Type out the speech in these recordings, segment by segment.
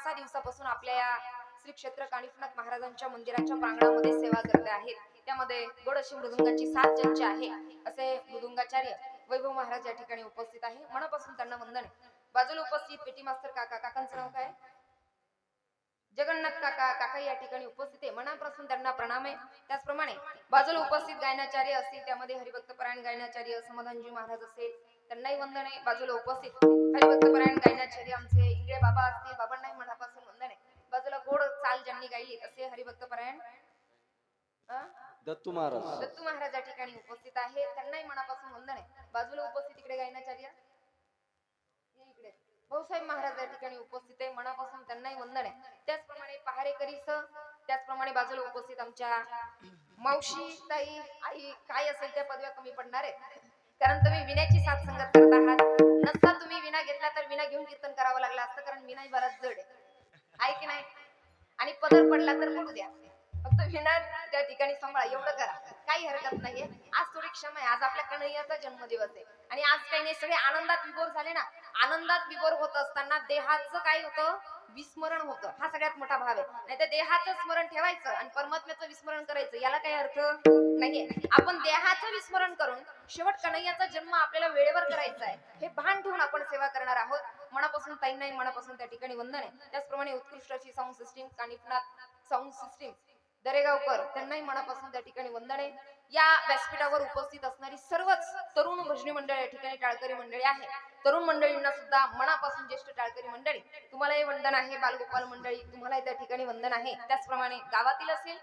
5-6 दिवसापासून आपल्या या श्री क्षेत्र कानिफनाथ महाराजांच्या मंदिराच्या प्रांगणामध्ये सेवा करते आहेत. त्यामध्ये गोड अशी मृदुंगाची 7 चंच आहे. असे मृदुंगाचार्य वैभव महाराज या ठिकाणी उपस्थित आहे. मनापासून त्यांना वंदन आहे. बाजूला उपस्थित पेटी मास्तर काकांचं नाव काय? जगन्नाथ काका या ठिकाणी उपस्थित आहे. मनापासून त्यांना प्रणाम आहे. त्याचप्रमाणे बाजूला उपस्थित गायनाचार्य असतील, त्यामध्ये हरिभक्तपरायण गायनाचार्य समाधानजी महाराज असेल, त्यांनाही वंदन आहे. बाजूला उपस्थित हरिभक्तपरायण गायनाचार्य आमचे इंगळे बाबा असतील, बाबांनाही मनापासून वंदन आहे. बाजूला गोड चाल ज्यांनी गायली असे हरिभक्तपरायण दत्तू महाराज या ठिकाणी उपस्थित आहे. त्यांनाही मनापासून वंदन आहे. बाजूला उपस्थित इकडे गायनाचार्य इकडे भाऊसाहेब महाराज या ठिकाणी उपस्थित आहे. मनापासून त्यांनाही वंदन आहे. त्याचप्रमाणे पहारेकरीस, त्याचप्रमाणे बाजूला उपस्थित आमच्या मावशी ताई आई काय असेल त्या पदव्या कमी पडणार आहेत, कारण तुम्ही विण्याची साथ संगत करत आहात. नसता तुम्ही विना घेतला तर विना घेऊन कीर्तन करावं लागलं असतं, कारण विनाही बराच जड आहे की नाही. आणि पदर पडला तर पडू द्या, फक्त विना त्या ठिकाणी सांभाळा, एवढं करा, काही हरकत नाहीये. आज थोडी क्षमा आहे. आज आपल्या कन्हैयाचा जन्मदिवस आहे आणि आज काही नाही, सगळे आनंदात विभोर झाले ना. आनंदात विभोर होत असताना देहाचं काय होतं? विस्मरण होतं. हा सगळ्यात मोठा भाव आहे. नाही तर देहाचं स्मरण ठेवायचं आणि परमात्म्याचं विस्मरण करायचं, याला काही अर्थ नाहीये. आपण देहाचं विस्मरण करून शेवट कन्हैयाचा जन्म आपल्याला वेळेवर करायचा आहे, हे भान ठेवून आपण सेवा करणार आहोत. मनापासून ताईंनाही मनापासून त्या ठिकाणी वंदन आहे. त्याचप्रमाणे उत्कृष्ट अशी sound system Kanifnath sound system Daregaonkar, त्यांनाही मनापासून त्या ठिकाणी वंदन आहे. या व्यासपीठावर उपस्थित असणारी सर्वच तरुण भजनी मंडळ या ठिकाणी टाळकरी मंडळी आहे. तरुण मंडळींना सुद्धा मनापासून, ज्येष्ठ टाळकरी मंडळी तुम्हालाही वंदन आहे. बालगोपाल मंडळी तुम्हालाही त्या ठिकाणी वंदन आहे. त्याचप्रमाणे गावातील असेल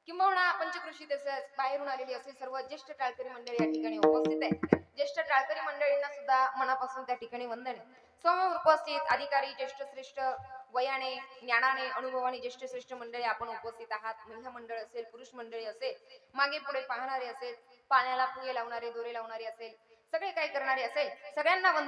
किंवा पंचकृषीत असेल, बाहेरून आलेली असेल, सर्व ज्येष्ठ टाळकरी मंडळी या ठिकाणी उपस्थित आहे. ज्येष्ठ टाळकरी मंडळींना सुद्धा मनापासून त्या ठिकाणी वंदन आहे. समोर उपस्थित अधिकारी, ज्येष्ठ श्रेष्ठ, वयाने, ज्ञानाने, अनुभवाने ज्येष्ठ श्रेष्ठ मंडळी आपण उपस्थित आहात. महिला मंडळ असेल, पुरुष मंडळी असेल, मागे पुढे पाहणारे असेल, पाण्याला फुगे लावणारे, दोरे लावणारे असेल, सगळे काही करणारे असेल, सगळ्यांना वंदन.